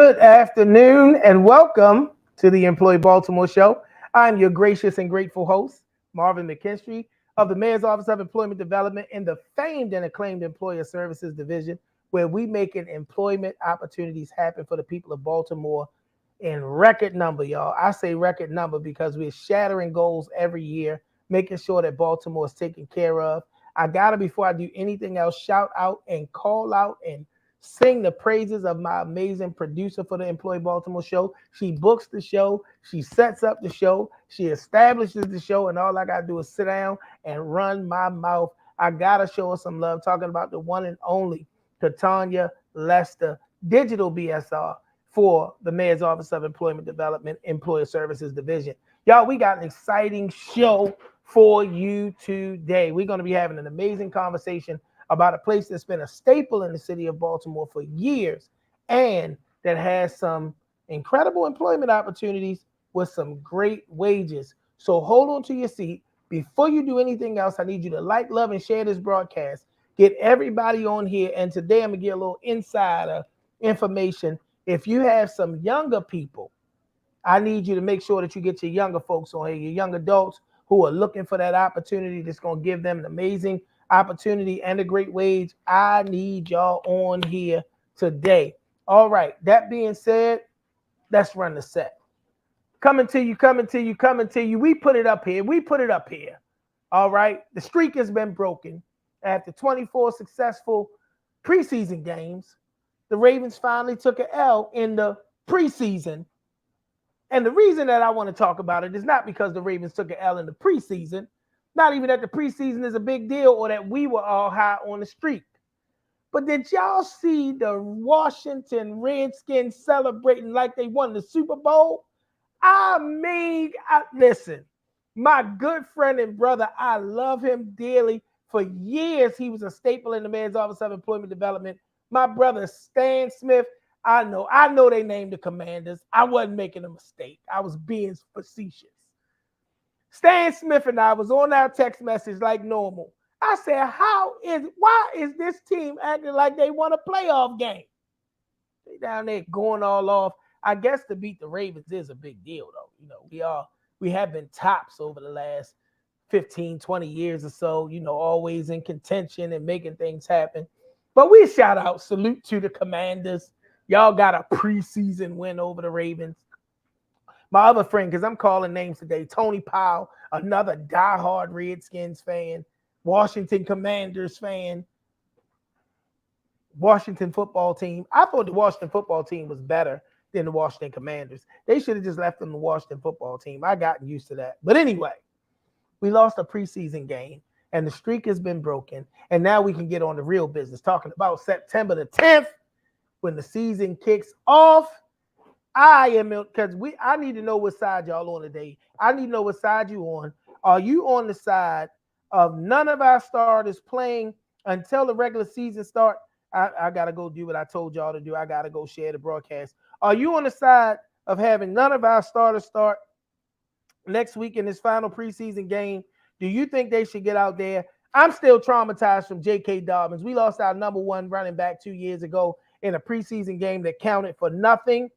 Good afternoon and welcome to the Employee Baltimore Show. I'm your gracious and grateful host, Marvin McKinstry of the Mayor's Office of Employment Development in the famed and acclaimed Employer Services Division, where we making employment opportunities happen for the people of Baltimore in record number, y'all. I say record number because we're shattering goals every year, making sure that Baltimore is taken care of. I gotta, before I do anything else, shout out and call out and sing the praises of my amazing producer for the Employee Baltimore Show. She books the show, she sets up the show, she establishes the show, and all I gotta do is sit down and run my mouth. I gotta show her some love, talking about the one and only Katanya Lester, digital BSR for the Mayor's Office of Employment Development, Employer Services Division. Y'all, we got an exciting show for you today. We're going to be having an amazing conversation about a place that's been a staple in the city of Baltimore for years and that has some incredible employment opportunities with some great wages. So hold on to your seat. Before you do anything else, I need you to like, love, and share this broadcast. Get everybody on here. And today I'm going to get a little insider information. If you have some younger people, I need you to make sure that you get your younger folks on here, your young adults who are looking for that opportunity that's going to give them an amazing opportunity and a great wage. I need y'all on here today. All right. That being said, let's run the set. Coming to you. We put it up here. All right. The streak has been broken. After 24 successful preseason games, the Ravens finally took an L in the preseason. And the reason that I want to talk about it is not because the Ravens took an L in the preseason, not even that the preseason is a big deal or that we were all high on the streak. But did y'all see the Washington Redskins celebrating like they won the Super Bowl? Listen, my good friend and brother, I love him dearly. For years, he was a staple in the Mayor's Office of Employment Development. My brother, Stan Smith, I know they named the Commanders. I wasn't making a mistake. I was being facetious. Stan Smith and I was on our text message like normal. I said, why is this team acting like they won a playoff game? They down there going all off. I guess to beat the Ravens is a big deal, though. We have been tops over the last 15, 20 years or so, always in contention and making things happen. But we salute to the Commanders. Y'all got a preseason win over the Ravens. My other friend, because I'm calling names today, Tony Powell, another diehard Redskins fan, Washington Commanders fan, Washington football team. I thought the Washington football team was better than the Washington Commanders. They should have just left them the Washington football team. I gotten used to that. But anyway, we lost a preseason game, and the streak has been broken. And now we can get on the real business, talking about September the 10th, when the season kicks off. I need to know what side y'all on today. I need to know what side you on. Are you on the side of none of our starters playing until the regular season start? I got to go do what I told y'all to do. I got to go share the broadcast. Are you on the side of having none of our starters start next week in this final preseason game? Do you think they should get out there? I'm still traumatized from J.K. Dobbins. We lost our number one running back 2 years ago in a preseason game that counted for nothing.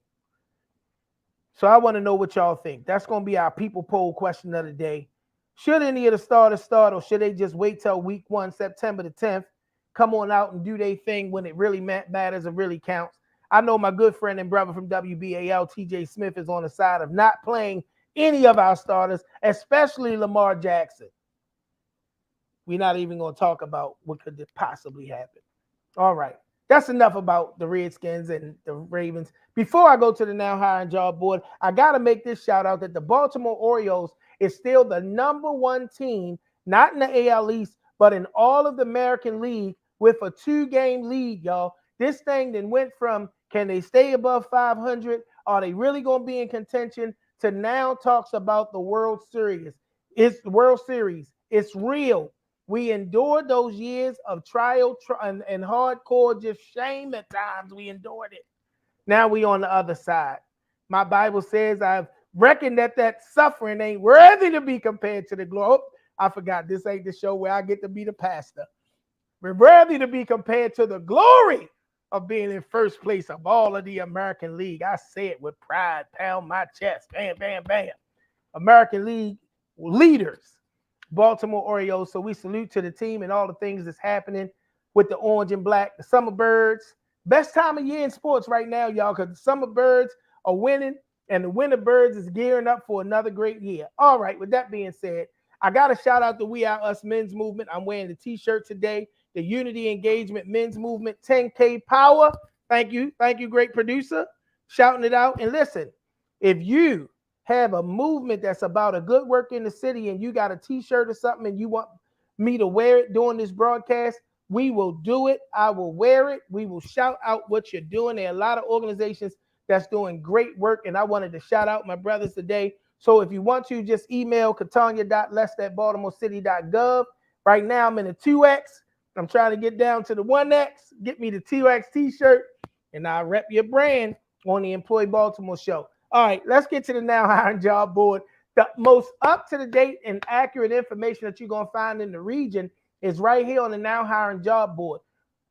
So I want to know what y'all think. That's going to be our people poll question of the day. Should any of the starters start, or should they just wait till week 1, September the 10th, come on out and do their thing when it really matters and really counts? I know my good friend and brother from WBAL, TJ Smith, is on the side of not playing any of our starters, especially Lamar Jackson. We're not even going to talk about what could possibly happen. All right. That's enough about the Redskins and the Ravens. Before I go to the now hiring job board, I got to make this shout out that the Baltimore Orioles is still the number one team, not in the AL East, but in all of the American League with a 2-game lead, y'all. This thing then went from, can they stay above 500? Are they really going to be in contention? To now talks about the World Series. It's the World Series. It's real. We endured those years of trial and hardcore, just shame at times. We endured it. Now we on the other side. My Bible says I've reckoned that suffering ain't worthy to be compared to the glory. I forgot, this ain't the show where I get to be the pastor. We're worthy to be compared to the glory of being in first place of all of the American League. I say it with pride, pound my chest, bam, bam, bam. American League leaders, Baltimore Orioles. So we salute to the team and all the things that's happening with the orange and black, the summer birds. Best time of year in sports right now, y'all, because the summer birds are winning and the winter birds is gearing up for another great year. All right, with that being said, I got to shout out the We Are Us men's movement. I'm wearing the t-shirt today, the Unity Engagement Men's Movement 10K Power. Thank you. Thank you, great producer. Shouting it out. And listen, if you have a movement that's about a good work in the city and you got a t-shirt or something and you want me to wear it during this broadcast, we will do it. I will wear it. We will shout out what you're doing. There are a lot of organizations that's doing great work, and I wanted to shout out my brothers today. So if you want to, just email katanya.lest@baltimorecity.gov. Right now, I'm in a 2X. I'm trying to get down to the 1X. Get me the 2X t-shirt, and I'll rep your brand on the Employee Baltimore show. All right, let's get to the Now Hiring Job Board. The most up-to-the-date and accurate information that you're going to find in the region is right here on the Now Hiring Job Board.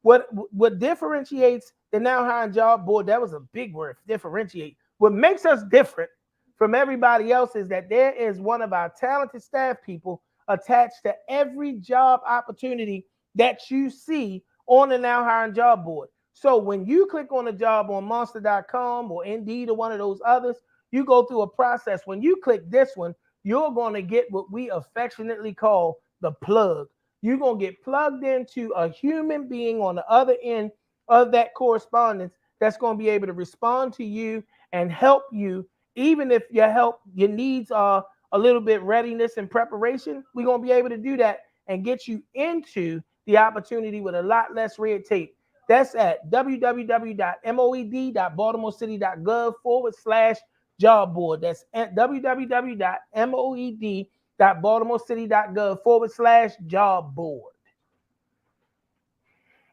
What differentiates the Now Hiring Job Board, that was a big word, differentiate. What makes us different from everybody else is that there is one of our talented staff people attached to every job opportunity that you see on the Now Hiring Job Board. So when you click on a job on monster.com or Indeed or one of those others, you go through a process. When you click this one, you're going to get what we affectionately call the plug. You're going to get plugged into a human being on the other end of that correspondence that's going to be able to respond to you and help you. Even if your needs are a little bit readiness and preparation, we're going to be able to do that and get you into the opportunity with a lot less red tape. That's at www.moed.baltimorecity.gov/job board. That's at www.moed.baltimorecity.gov/job board.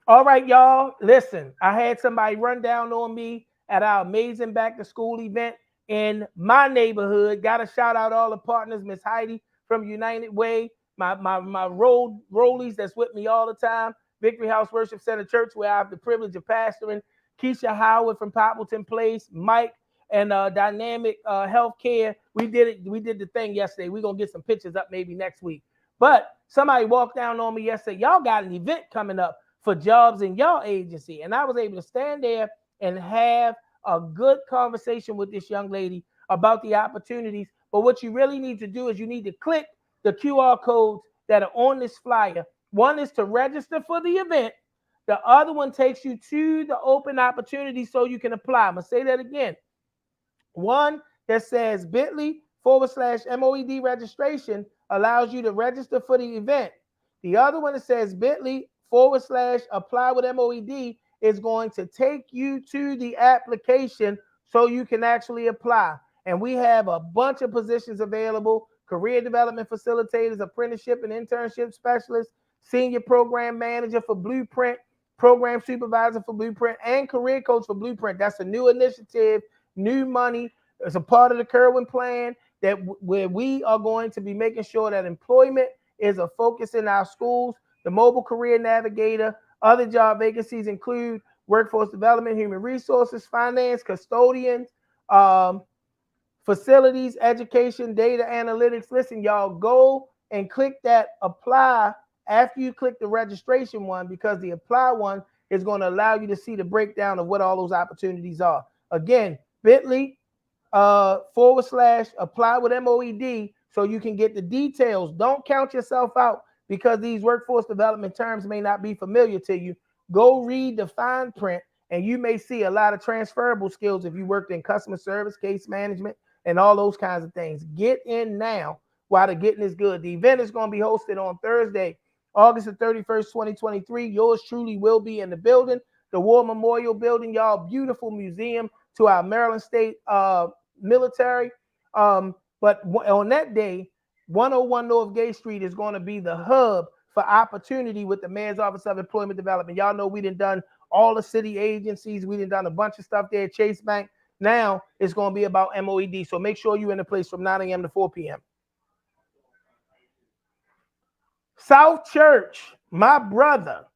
All right, y'all. Listen, I had somebody run down on me at our amazing back to school event in my neighborhood. Got to shout out all the partners, Miss Heidi from United Way, my rollies that's with me all the time, Victory House Worship Center Church, where I have the privilege of pastoring, Keisha Howard from Poppleton Place, Mike and Dynamic Healthcare. We did the thing yesterday. We're going to get some pictures up maybe next week. But somebody walked down on me yesterday. Y'all got an event coming up for jobs in your agency. And I was able to stand there and have a good conversation with this young lady about the opportunities. But what you really need to do is you need to click the QR codes that are on this flyer. One is to register for the event. The other one takes you to the open opportunity so you can apply. I'm going to say that again. One that says bit.ly/MOED registration allows you to register for the event. The other one that says bit.ly/apply with MOED is going to take you to the application so you can actually apply. And we have a bunch of positions available: career development facilitators, apprenticeship and internship specialists, senior program manager for Blueprint, program supervisor for Blueprint, and career coach for Blueprint. That's a new initiative, new money. It's a part of the Kerwin plan that where we are going to be making sure that employment is a focus in our schools. The mobile career navigator, other job vacancies include workforce development, human resources, finance, custodians, facilities, education, data analytics. Listen, y'all, go and click that apply after you click the registration one, because the apply one is going to allow you to see the breakdown of what all those opportunities are. Again, bit.ly /apply with MOED so you can get the details. Don't count yourself out because these workforce development terms may not be familiar to you. Go read the fine print and you may see a lot of transferable skills if you worked in customer service, case management, and all those kinds of things. Get in now while the getting is good. The event is going to be hosted on Thursday, August the 31st, 2023. Yours truly will be in the building, the War Memorial Building, y'all. Beautiful museum to our Maryland State military. But on that day, 101 North Gay Street is going to be the hub for opportunity with the Mayor's Office of Employment Development. Y'all know we done all the city agencies. We done a bunch of stuff there at Chase Bank. Now it's going to be about MOED. So make sure you're in the place from 9 a.m. to 4 p.m. South Church, my brother.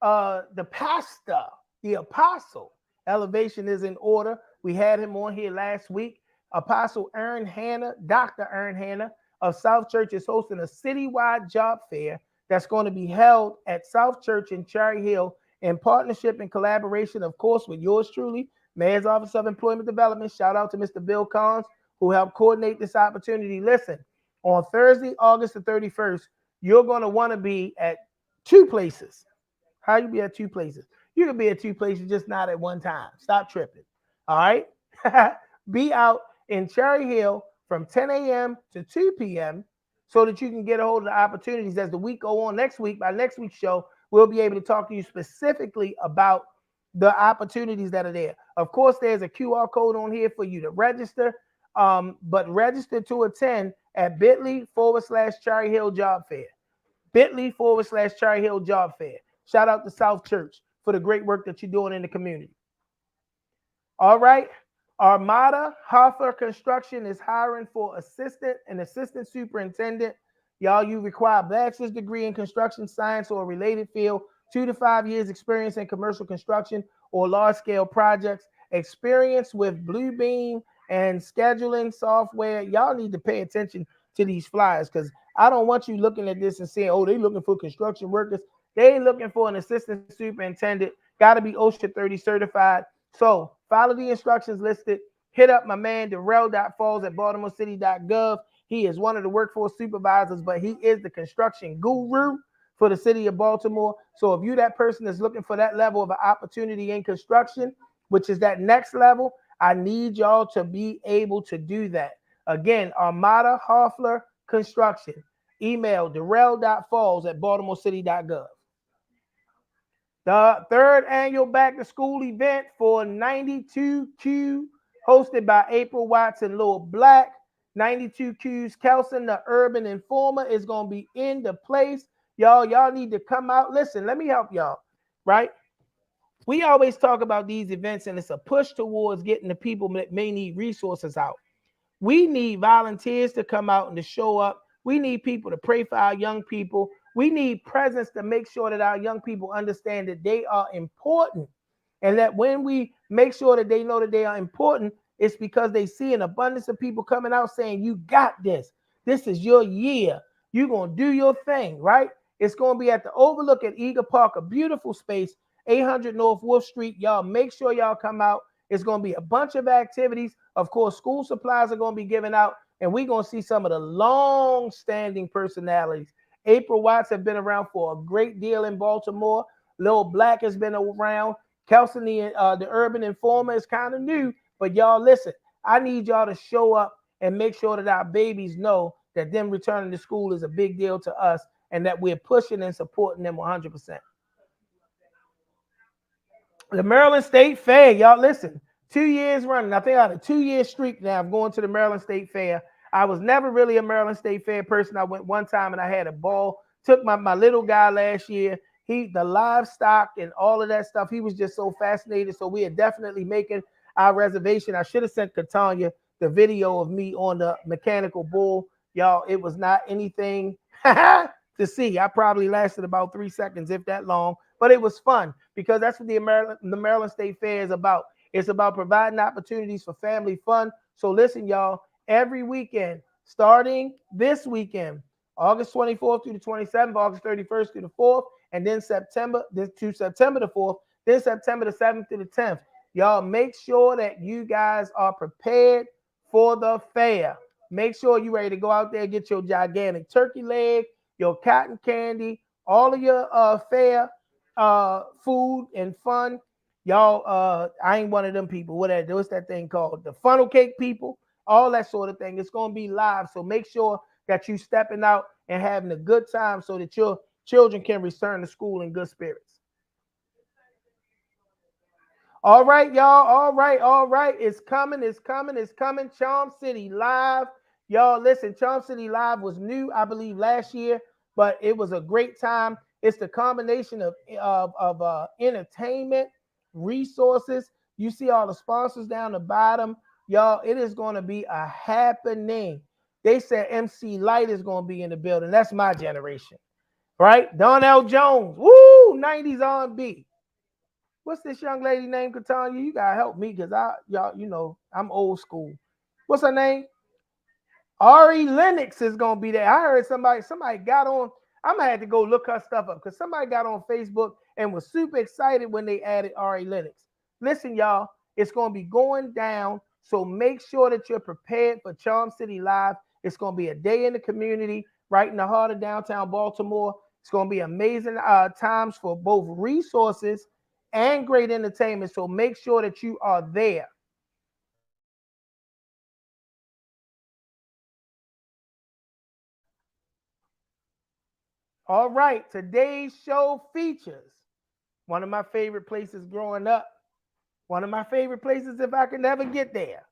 the pastor, the apostle. Elevation is in order. We had him on here last week. Apostle Aaron Hanna, Dr. Aaron Hanna of South Church is hosting a citywide job fair that's going to be held at South Church in Cherry Hill in partnership and collaboration, of course, with yours truly, Mayor's Office of Employment Development. Shout out to Mr. Bill Collins, who helped coordinate this opportunity. Listen, on Thursday, August the 31st, you're going to want to be at two places. How you be at two places? You can be at two places, just not at one time. Stop tripping. All right? Be out in Cherry Hill from 10 a.m. to 2 p.m. so that you can get a hold of the opportunities as the week go on. Next week, by next week's show, we'll be able to talk to you specifically about the opportunities that are there. Of course, there's a QR code on here for you to register, but register to attend at bit.ly/Cherry Hill Job Fair. bit.ly/Cherry Hill Job Fair. Shout out to South Church for the great work that you're doing in the community. All right. Armada Hoffer Construction is hiring for an assistant superintendent. Y'all, you require a bachelor's degree in construction science or a related field, 2 to 5 years experience in commercial construction or large-scale projects, experience with Bluebeam and scheduling software. Y'all need to pay attention to these flyers because I don't want you looking at this and saying, oh, they're looking for construction workers. They ain't looking for an assistant superintendent. Got to be OSHA 30 certified. So follow the instructions listed. Hit up my man, Darrell.Falls@BaltimoreCity.gov. He is one of the workforce supervisors, but he is the construction guru for the city of Baltimore. So if you that person that's looking for that level of an opportunity in construction, which is that next level, I need y'all to be able to do that. Again, Armada Hoffler Construction. Email Darrell.Falls@BaltimoreCity.gov. The third annual back-to-school event for 92Q, hosted by April Watson, Lil Black. 92Q's Kelson, the Urban Informer, is going to be in the place. Y'all need to come out. Listen, let me help y'all, right? We always talk about these events, and it's a push towards getting the people that may need resources out. We need volunteers to come out and to show up. We need people to pray for our young people. We need presence to make sure that our young people understand that they are important. And that when we make sure that they know that they are important, it's because they see an abundance of people coming out saying, you got this. This is your year. You're going to do your thing, right? It's going to be at the Overlook at Eager Park, a beautiful space, 800 North Wolf Street. Y'all make sure y'all come out. It's going to be a bunch of activities. Of course, school supplies are going to be given out, and we're going to see some of the long-standing personalities. April Watts have been around for a great deal in Baltimore. Lil Black has been around. Kelson, the Urban Informer, is kind of new. But y'all, listen, I need y'all to show up and make sure that our babies know that them returning to school is a big deal to us and that we're pushing and supporting them 100%. The Maryland State Fair, y'all, listen, 2 years running. I think I had a 2-year streak now of going to the Maryland State Fair. I was never really a Maryland State Fair person. I went one time and I had a ball. Took my little guy last year. The livestock and all of that stuff, he was just so fascinated. So we are definitely making our reservation. I should have sent Katanya the video of me on the mechanical bull. Y'all, it was not anything to see. I probably lasted about 3 seconds, if that long. But it was fun because that's what the Maryland State Fair is about. It's about providing opportunities for family fun. So listen, y'all, every weekend, starting this weekend, August 24th through the 27th, August 31st through the 4th, and then September the 4th, then September the 7th to the 10th. Y'all make sure that you guys are prepared for the fair. Make sure you're ready to go out there and get your gigantic turkey leg, your cotton candy, all of your fair food and fun. Y'all, I ain't one of them people. What's that thing called? The funnel cake people, all that sort of thing. It's going to be live. So make sure that you stepping out and having a good time so that your children can return to school in good spirits. All right, y'all. All right. It's coming. Charm City Live. Y'all, listen, Charm City Live was new, I believe, last year, but it was a great time. It's the combination of entertainment, resources. You see all the sponsors down the bottom. Y'all, it is going to be a happening. They said MC Light is going to be in the building. That's my generation, right? Donnell Jones. Woo! Ooh, 90s R&B. What's this young lady named Katanya? You gotta help me because y'all, I'm old school. What's her name? Ari Lennox is gonna be there. I heard somebody got on. I'm gonna have to go look her stuff up because somebody got on Facebook and was super excited when they added Ari Lennox. Listen, y'all, it's gonna be going down. So make sure that you're prepared for Charm City Live. It's gonna be a day in the community, right in the heart of downtown Baltimore. It's gonna be amazing times for both resources and great entertainment. So make sure that you are there. All right, today's show features one of my favorite places growing up, one of my favorite places if I could never get there.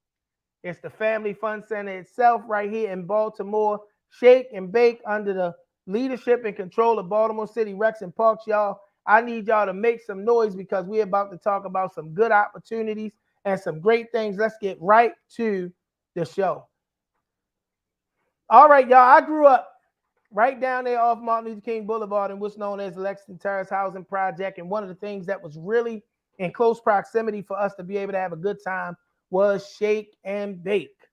It's the Family Fun Center itself right here in Baltimore. Shake and bake under the leadership and control of Baltimore City Rex and Parks, y'all. I need y'all to make some noise because we're about to talk about some good opportunities and some great things. Let's get right to the show. All right, y'all. I grew up right down there off Martin Luther King Boulevard in what's known as the Lexington Terrace Housing Project. And one of the things that was really in close proximity for us to be able to have a good time was Shake and Bake.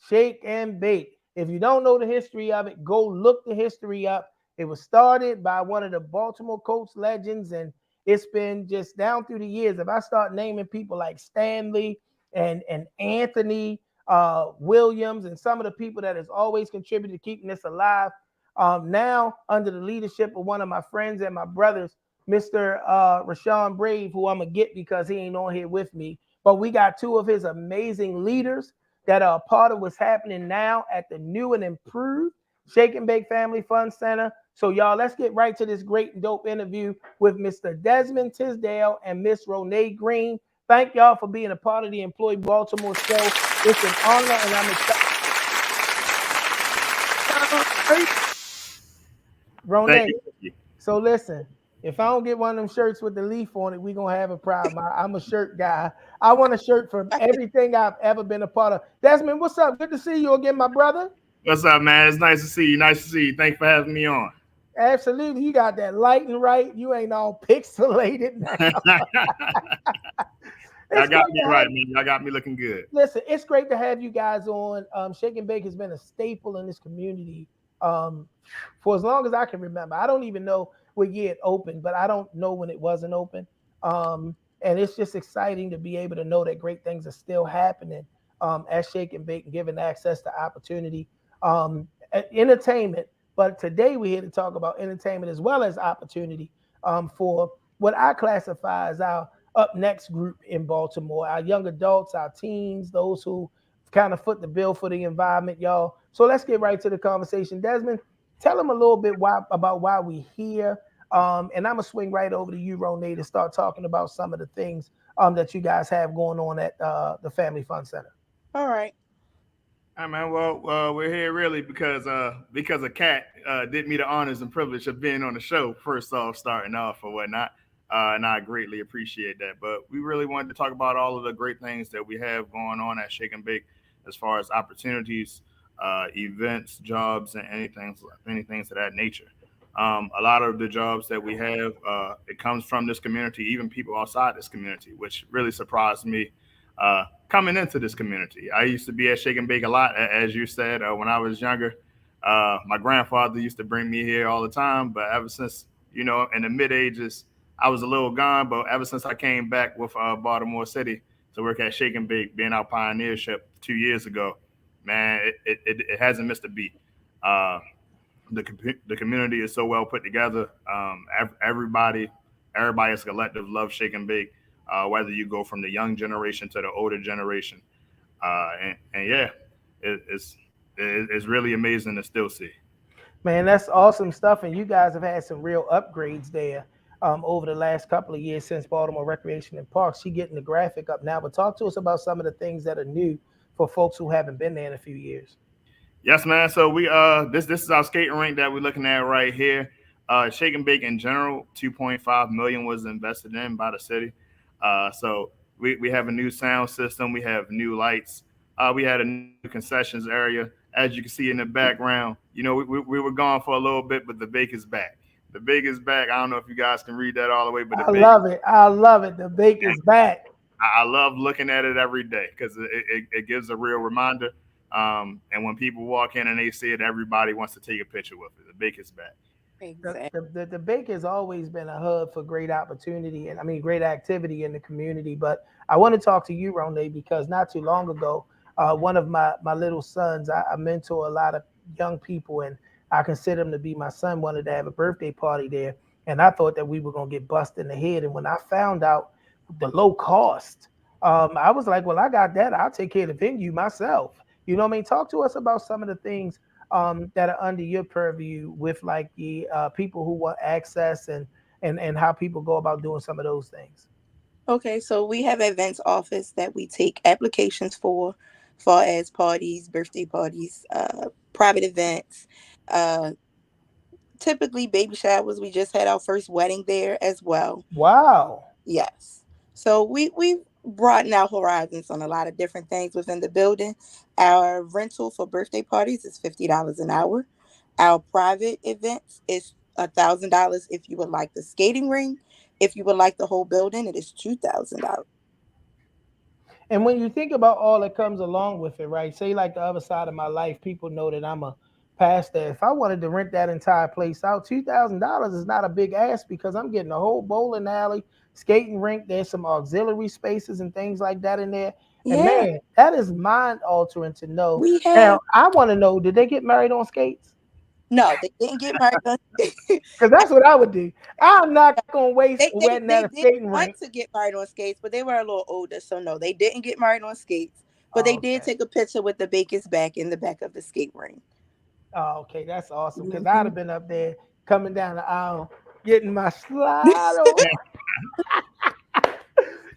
Shake and Bake. If you don't know the history of it, go look the history up. It was started by one of the Baltimore Colts legends, and it's been just down through the years. If I start naming people like Stanley and Anthony Williams and some of the people that has always contributed to keeping this alive, now, under the leadership of one of my friends and my brothers, Mr. Rashawn Brave, who I'm going to get because he ain't on here with me. But we got two of his amazing leaders that are a part of what's happening now at the new and improved Shake and Bake Family Fun Center. So, y'all, let's get right to this great and dope interview with Mr. Desmond Tisdale and Miss Ronee Green. Thank y'all for being a part of the Employee Baltimore show. It's an honor, and I'm excited. Thank Ronee, you. so listen, if I don't get one of them shirts with the leaf on it, we're gonna have a problem. I'm a shirt guy. I want a shirt from everything I've ever been a part of. Desmond, what's up? Good to see you again, my brother. What's up, man? It's nice to see you. Nice to see you. Thanks for having me on. Absolutely, you got that lighting right. You ain't all pixelated now. Y'all It's got great me to right, have. man. Y'all got me looking good. Listen, it's great to have you guys on. Shake and Bake has been a staple in this community um, for as long as I can remember. I don't even know what year it opened, but I don't know when it wasn't open. And it's just exciting to be able to know that great things are still happening at Shake and Bake and giving access to opportunity, entertainment. But today we're here to talk about entertainment as well as opportunity for what I classify as our up next group in Baltimore, our young adults, our teens, those who kind of foot the bill for the environment, y'all. So let's get right to the conversation. Desmond, tell them a little bit about why we here. And I'm gonna swing right over to you, Ronee, to start talking about some of the things that you guys have going on at the Family Fun Center. All right. All right, man. Well, we're here really because a cat did me the honors and privilege of being on the show. First off, starting off or whatnot, and I greatly appreciate that. But we really wanted to talk about all of the great things that we have going on at Shake and Bake, as far as opportunities, events, jobs, and anything of that nature. A lot of the jobs that we have, it comes from this community, even people outside this community, which really surprised me coming into this community. I used to be at Shake and Bake a lot, as you said, when I was younger. My grandfather used to bring me here all the time, but ever since, in the mid ages, I was a little gone. But ever since I came back with Baltimore City to work at Shake and Bake, being our pioneership 2 years ago, man, it hasn't missed a beat. Uh, the community is so well put together. Everybody is collective love Shake and Bake. Whether you go from the young generation to the older generation, and yeah, it's really amazing to still see. Man, that's awesome stuff. And you guys have had some real upgrades there over the last couple of years since Baltimore Recreation and Parks. She getting the graphic up now, but talk to us about some of the things that are new for folks who haven't been there in a few years. Yes, man. So we this is our skating rink that we're looking at right here. Shake and Bake in general, 2.5 million was invested in by the city. So we have a new sound system, we have new lights, we had a new concessions area. As you can see in the background, we were gone for a little bit, but the bake is back. The bake is back. I don't know if you guys can read that all the way, but the I bake is. love it. I love it. The bake is back. I love looking at it every day because it gives a real reminder. And when people walk in and they see it, everybody wants to take a picture with it. The bake is back. Exactly. The Bake has always been a hub for great opportunity and I mean great activity in the community. But I want to talk to you, Rone, because not too long ago, one of my little sons, I mentor a lot of young people, and I consider him to be my son. Wanted to have a birthday party there, and I thought that we were gonna get busted in the head. And when I found out the low cost, I was like, well, I got that. I'll take care of the venue myself. You know what I mean? Talk to us about some of the things that are under your purview with like the people who want access and how people go about doing some of those things. Okay, so we have events office that we take applications for, far as parties, birthday parties, private events, uh, typically baby showers. We just had our first wedding there as well. Wow. Yes. So we broaden our horizons on a lot of different things within the building. Our rental for birthday parties is $50 an hour. Our private events is $1,000 if you would like the skating ring. If you would like the whole building, it is $2,000. And when you think about all that comes along with it, right? Say like the other side of my life, people know that I'm a pastor. If I wanted to rent that entire place out, $2,000 is not a big ask because I'm getting a whole bowling alley, skating rink. There's some auxiliary spaces and things like that in there. And Yeah, man, that is mind altering to know. we have. Now I want to know, did they get married on skates? No, they didn't get married. Because that's what I would do. I'm not gonna waste a They, wedding they at a they did skating rink. want to get married on skates, but they were a little older, so no, they didn't get married on skates. But they Oh, did okay. take a picture with the baker's back in the back of the skate ring. Oh, okay, that's awesome. Because I'd Hmm. have been up there coming down the aisle, getting my slide on.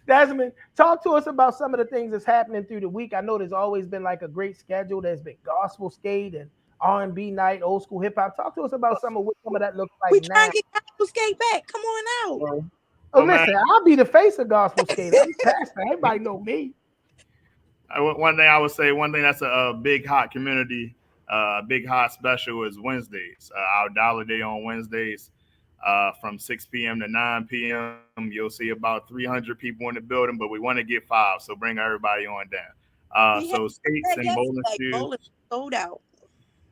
Desmond, talk to us about some of the things that's happening through the week. I know there's always been like a great schedule. There's been gospel skate and R&B night, old school hip hop. Talk to us about some of what some of that looks like We try now. and get gospel skate back. Come on out. Well, Oh, well, man, listen, I'll be the face of gospel skate. I'm the pastor. Everybody know me. one thing I would say, one thing that's a big hot community, big hot special is Wednesdays. Our Dollar Day on Wednesdays, from 6 p.m. to 9 p.m. You'll see about 300 people in the building, but we want to get five, so bring everybody on down. We had So skates that and bowling yesterday. shoes. Bowling sold out.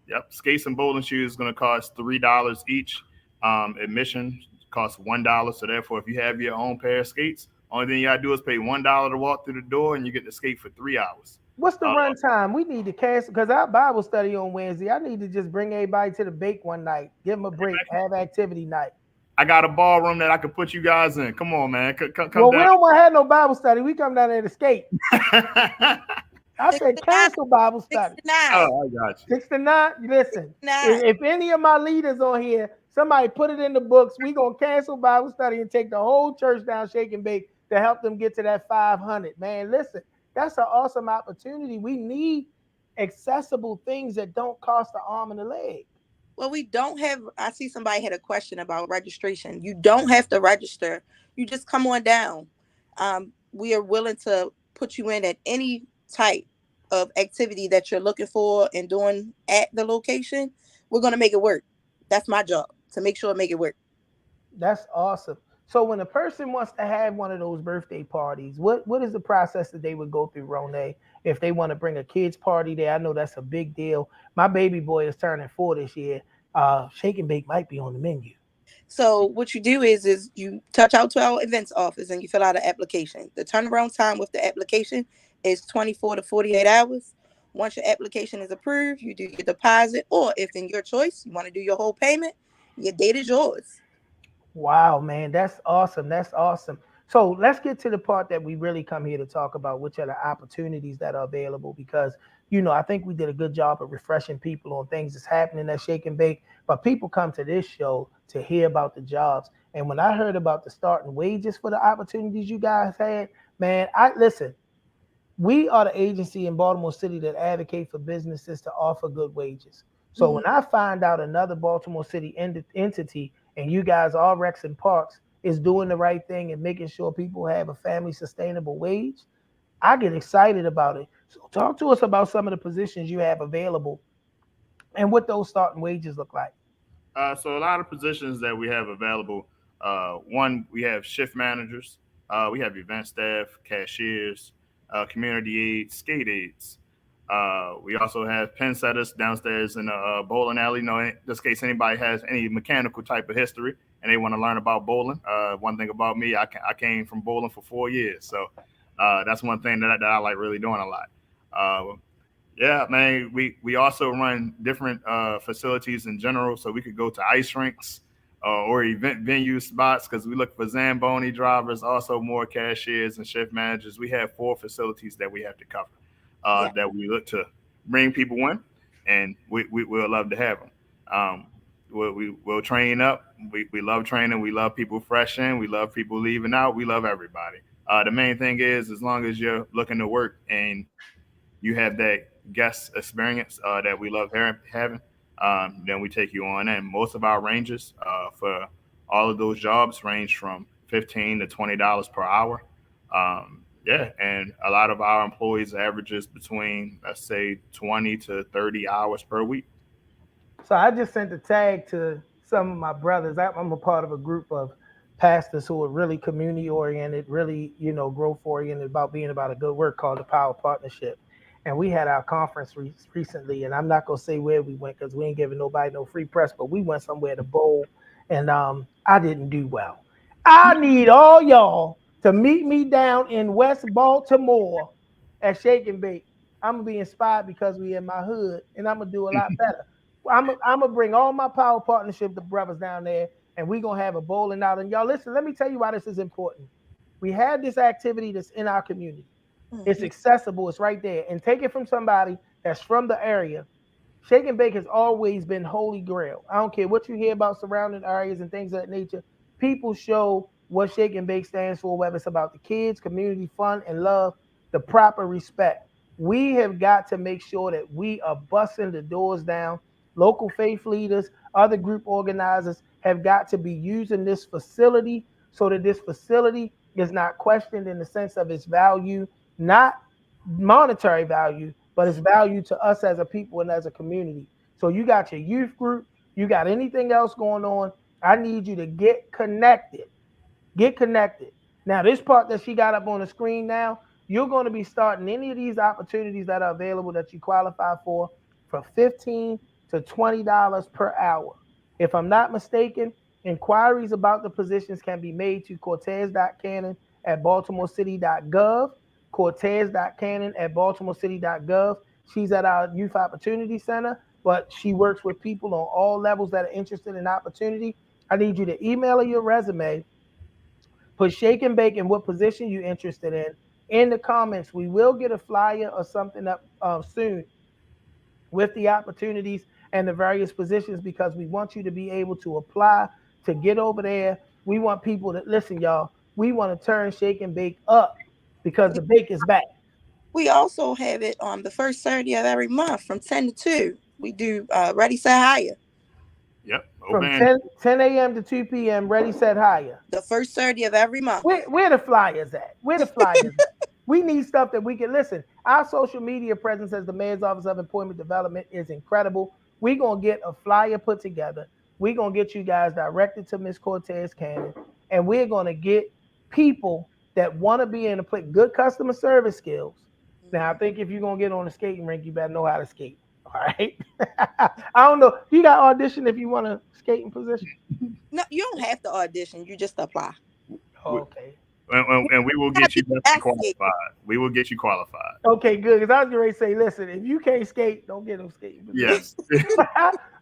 Yep, skates and bowling shoes is going to cost $3 each. Admission costs $1. So therefore, if you have your own pair of skates, only thing you got to do is pay $1 to walk through the door, and you get to skate for 3 hours. What's the Uh, run time? We need to cancel because our Bible study on Wednesday. I need to just bring everybody to the bake one night, give them a break, have activity night. I got a ballroom that I could put you guys in. Come on, man, come Well, we down. don't want to have no Bible study. We come down there to skate. I Six said to nine. cancel Bible Six study. to nine. Oh, I got you. 6 to 9. Listen, Nine. if any of my leaders on here, somebody put it in the books, we gonna cancel Bible study and take the whole church down shake and bake to help them get to that 500. Man, listen, that's an awesome opportunity. We need accessible things that don't cost an arm and a leg. Well, we don't have. I see somebody had a question about registration. You don't have to register. You just come on down. We are willing to put you in at any type of activity that you're looking for and doing at the location. We're gonna make it work. That's my job to make sure I make it work. That's awesome. So when a person wants to have one of those birthday parties, what is the process that they would go through, Rone? If they want to bring a kids party there, I know that's a big deal. My baby boy is turning 4 this year. Shake and bake might be on the menu. So what you do is you touch out to our events office and you fill out an application. The turnaround time with the application is 24 to 48 hours. Once your application is approved, you do your deposit, or if in your choice you want to do your whole payment, your date is yours. Wow, man, that's awesome. That's awesome. So let's get to the part that we really come here to talk about, which are the opportunities that are available. Because I think we did a good job of refreshing people on things that's happening at Shake and Bake. But people come to this show to hear about the jobs. And when I heard about the starting wages for the opportunities you guys had, man, I listen. We are the agency in Baltimore City that advocate for businesses to offer good wages. So Mhm. when I find out another Baltimore City entity and you guys, all Rex and Parks, is doing the right thing and making sure people have a family sustainable wage, I get excited about it. So talk to us about some of the positions you have available and what those starting wages look like. So a lot of positions that we have available. One, we have shift managers. We have event staff, cashiers, community aides, skate aides. We also have pen setters downstairs in the bowling alley. In this case, anybody has any mechanical type of history and they want to learn about bowling. One thing about me, I came from bowling for 4 years, so that's one thing that I like really doing a lot. Uh, yeah, man. We also run different facilities in general, so we could go to ice rinks or event venue spots because we look for Zamboni drivers, also more cashiers and shift managers. We have 4 facilities that we have to cover Yeah. that we look to bring people in, and we'll love to have them. We'll train up. We love training. We love people fresh in. We love people leaving out. We love everybody. The main thing is, as long as you're looking to work and you have that guest experience that we love having, then we take you on. And most of our ranges for all of those jobs range from $15 to $20 per hour. Yeah, and a lot of our employees averages between, let's say, 20 to 30 hours per week. So I just sent a tag to some of my brothers. I'm a part of a group of pastors who are really community oriented, really, growth oriented about being about a good work called the Power Partnership. And we had our conference recently, and I'm not gonna say where we went because we ain't giving nobody no free press, but we went somewhere to bowl, and I didn't do well. I need all y'all to meet me down in West Baltimore at Shake and Bake. I'm gonna be inspired because we in my hood, and I'm gonna do a lot better. I'm gonna bring all my power partnership, the brothers down there, and we gonna have a bowling out. And y'all, listen, let me tell you why this is important. We had this activity that's in our community. It's Mhm. accessible. It's right there. And take it from somebody that's from the area. Shake and bake has always been holy grail. I don't care what you hear about surrounding areas and things of that nature. People show what shake and bake stands for, whether it's about the kids, community fun, and love, the proper respect. We have got to make sure that we are busting the doors down. Local faith leaders, other group organizers have got to be using this facility so that this facility is not questioned in the sense of its value, not monetary value, but it's value to us as a people and as a community. So you got your youth group, you got anything else going on. I need you to get connected. Get connected. Now, this part that she got up on the screen now, you're going to be starting any of these opportunities that are available that you qualify for 15 to $20 per hour. If I'm not mistaken, inquiries about the positions can be made to Cortez.Cannon at BaltimoreCity.gov. Cortez.Cannon at BaltimoreCity.gov. She's at our Youth Opportunity Center, but she works with people on all levels that are interested in opportunity. I need you to email her your resume, put shake and bake and what position you're interested in the comments. We will get a flyer or something up soon with the opportunities and the various positions because we want you to be able to apply to get over there. We want people to listen, y'all. We want to turn shake and bake up because We, the bake is back we also have it on the first Saturday of every month from 10 to 2. We do Ready Set Higher Yep, from open. 10 a.m. to 2 p.m. Ready, set, higher. the first Saturday of every month. Where the flyers at? Where the flyers at? We need stuff that we can listen. Our social media presence as the Mayor's Office of Employment Development is incredible. We're gonna get a flyer put together. We're gonna get you guys directed to Miss Cortez Cannon, and we're gonna get people that want to be in a place, good customer service skills. Now, I Mhm. think if you're gonna get on a skating rink, you better know how to skate. All right. I don't know. You got audition if you want a skating position. No, you don't have to audition. You just apply. Oh, We, okay. and we will Gotta get be you definitely ice skating. qualified. We will get you qualified. Okay, good. Because I was going to say, listen, if you can't skate, don't get no skating position. Yes.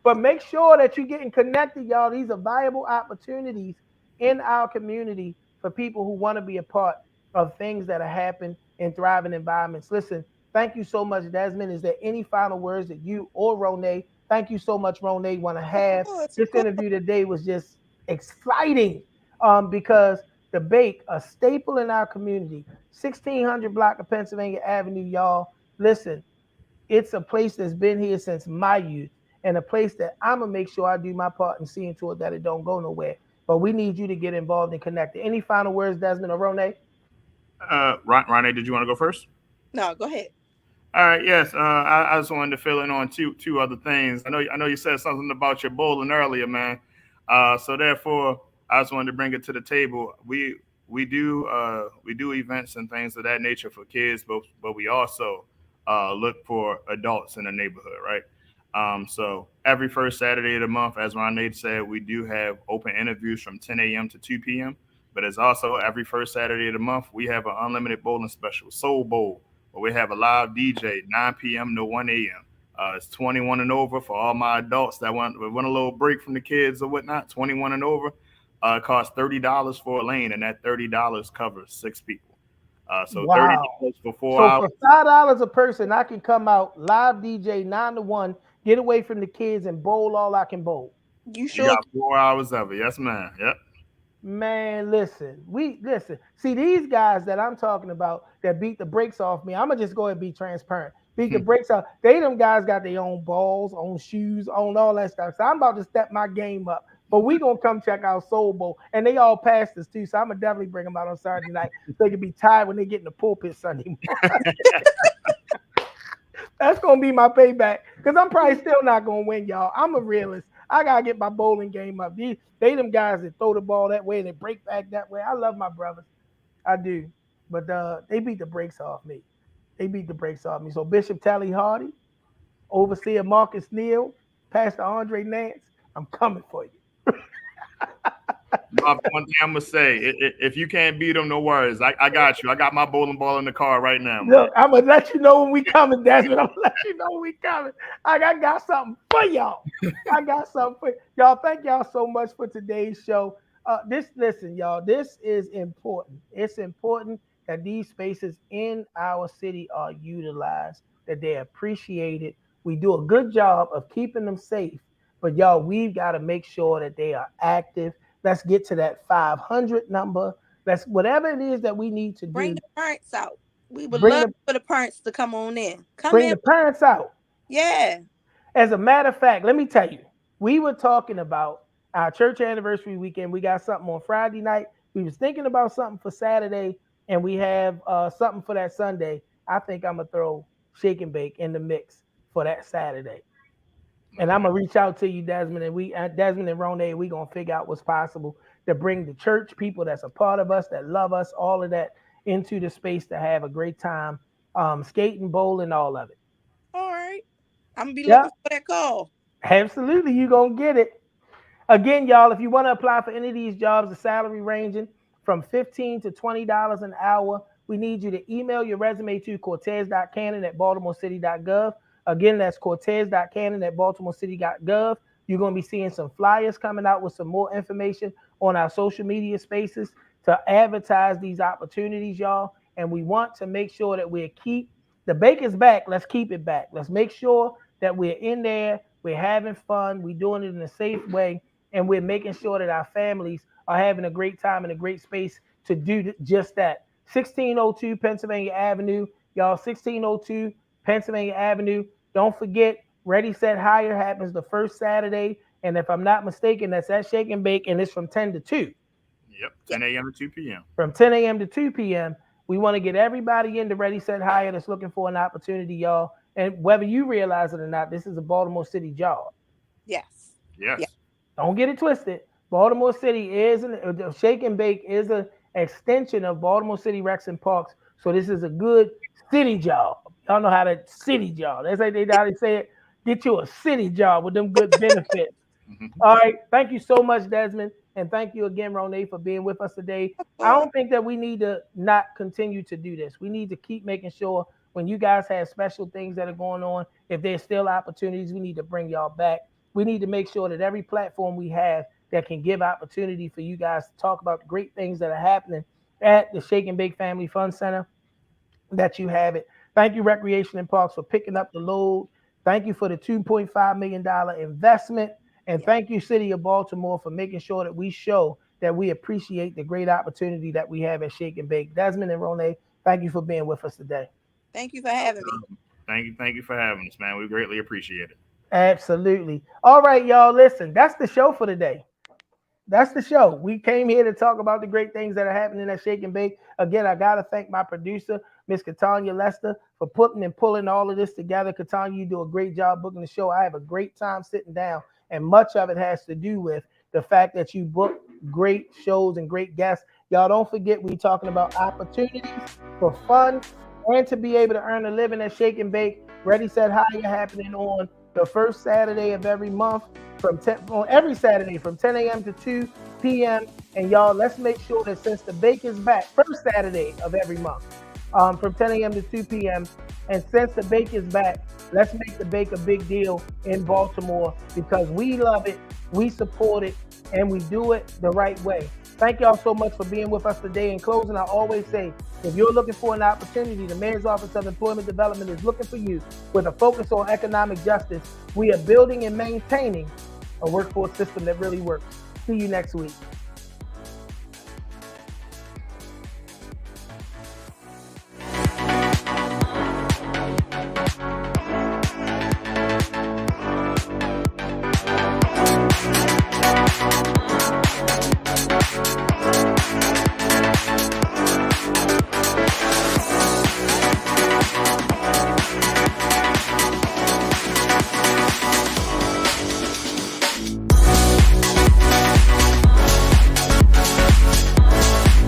But make sure that you're getting connected, y'all. These are viable opportunities in our community for people who want to be a part of things that are happening in thriving environments. Listen, thank you so much, Desmond. Is there any final words that you or Ronay, thank you so much, Ronay, want to Of have? course, of This course. interview today was just exciting because the bake, a staple in our community, 1600 block of Pennsylvania Avenue, y'all. Listen, it's a place that's been here since my youth and a place that I'm gonna make sure I do my part in seeing to it that it don't go nowhere. But we need you to get involved and connected. Any final words, Desmond or Rone? Ronnie, did you want to go first? No, go ahead. All right, yes. I just wanted to fill in on two other things. I know you said something about your bowling earlier, man. So therefore, I just wanted to bring it to the table. We do events and things of that nature for kids, but we also look for adults in the neighborhood, right? So every first Saturday of the month, as Ronade said, we do have open interviews from 10 a.m. to 2 p.m. But it's also every first Saturday of the month we have an unlimited bowling special, Soul Bowl, where we have a live DJ 9 p.m. to 1 a.m. It's 21 and over for all my adults that want a little break from the kids or whatnot. 21 and over. It costs $30 for a lane, and that $30 covers 6 people. So Wow. $30 for four So hours. for $5 a person, I can come out live DJ 9 to 1, get away from the kids and bowl all I can bowl. You You sure? got 4 hours of it. Yes, man. Yep. Man, listen, we listen. See these guys that I'm talking about that beat the brakes off me. I'm gonna just go ahead and be transparent. Beat the brakes off. They them guys got their own balls, own shoes, own all that stuff. So I'm about to step my game up. But we gonna come check out Soul Bowl, and they all passed us too. So I'm gonna definitely bring them out on Saturday night so they can be tired when they get in the pulpit Sunday morning. That's gonna be my payback because I'm probably still not gonna win, y'all. I'm a realist. I gotta get my bowling game up. They them guys that throw the ball that way and they break back that way. I love my brothers, I do, but they beat the brakes off me. They beat the brakes off me. So Bishop Tally Hardy, Overseer Marcus Neal, Pastor Andre Nance, I'm coming for you. One thing I'm gonna say, if you can't beat them, no worries. I got you. I got my bowling ball in the car right now, man. Look, I'm gonna let you know when we coming, Desmond. I'm gonna let you know when we coming. I got something for y'all. I got something for y'all. Thank y'all so much for today's show. Listen, y'all. This is important. It's important that these spaces in our city are utilized, that they're appreciated. We do a good job of keeping them safe, but y'all, we've got to make sure that they are active. Let's get to that 500 number. Let's whatever it is that we need to Bring do. the parents out. We would Bring love the for the parents to come on in. Come Bring in. the parents out. Yeah. As a matter of fact, let me tell you, we were talking about our church anniversary weekend. We got something on Friday night. We was thinking about something for Saturday, and we have something for that Sunday. I think I'm gonna throw shake and bake in the mix for that Saturday. And I'm Okay. gonna reach out to you, Desmond, and Desmond and Rone, we gonna figure out what's possible to bring the church people that's a part of us, that love us, all of that into the space to have a great time, skating, bowling, all of it. All right. I'm gonna be Yeah, looking for that call. absolutely. You gonna get it. Again, y'all, if you want to apply for any of these jobs, the salary ranging from $15 to $20 an hour. We need you to email your resume to cortez.cannon at baltimorecity.gov. Again, that's cortez.cannon at baltimorecity.gov. You're going to be seeing some flyers coming out with some more information on our social media spaces to advertise these opportunities, y'all. And we want to make sure that we keep the baker's back. Let's keep it back. Let's make sure that we're in there, we're having fun, we're doing it in a safe way, and we're making sure that our families are having a great time in a great space to do just that. 1602 Pennsylvania Avenue, y'all. 1602 Pennsylvania Avenue. Don't forget, Ready Set Higher happens the first Saturday, and if I'm not mistaken, that's at Shake and Bake, and it's from 10 to 2. Yep. Yeah. 10 a.m. to 2 p.m. From 10 a.m. to 2 p.m. We want to get everybody into Ready Set Higher that's looking for an opportunity, y'all. And whether you realize it or not, this is a Baltimore City job. Yes. Yeah. Yes. Don't get it twisted. Baltimore City is Shake and Bake is an extension of Baltimore City Rex and Parks. So this is a good city job. Y'all know how to city job. That's like how they say it. Get you a city job with them good benefits. Hmm. All right. Thank you so much, Desmond. And thank you again, Ronay, for being with us today. I Or don't think that we need to not continue to do this. We need to keep making sure when you guys have special things that are going on, if there's still opportunities, we need to bring y'all back. We need to make sure that every platform we have that can give opportunity for you guys to talk about the great things that are happening at the Shake and Bake Family Fun Center, that you have it. Thank you, Recreation and Parks, for picking up the load. Thank you for the $2.5 million investment. And yeah. thank you, City of Baltimore, for making sure that we show that we appreciate the great opportunity that we have at Shake and Bake. Desmond and Rone, thank you for being with us today. Thank you for having me. Thank you for having us, man. We greatly appreciate it. Absolutely. All right, y'all, listen, that's the show for today. That's the show. We came here to talk about the great things that are happening at Shake and Bake. Again, I got to thank my producer, Miss Katanya Lester, for putting and pulling all of this together. Katanya, you do a great job booking the show. I have a great time sitting down, and much of it has to do with the fact that you book great shows and great guests. Y'all don't forget, we're talking about opportunities for fun and to be able to earn a living at Shake and Bake. Ready, Set, Higher happening on the first Saturday of every month on every Saturday from 10 a.m. to 2 p.m. And y'all, let's make sure that since the bake is back, first Saturday of every month, from 10 a.m. to 2 p.m. And since the bake is back, let's make the bake a big deal in Baltimore because we love it, we support it, and we do it the right way. Thank y'all so much for being with us today. In closing, I always say, if you're looking for an opportunity, the Mayor's Office of Employment Development is looking for you with a focus on economic justice. We are building and maintaining a workforce system that really works. See you next week.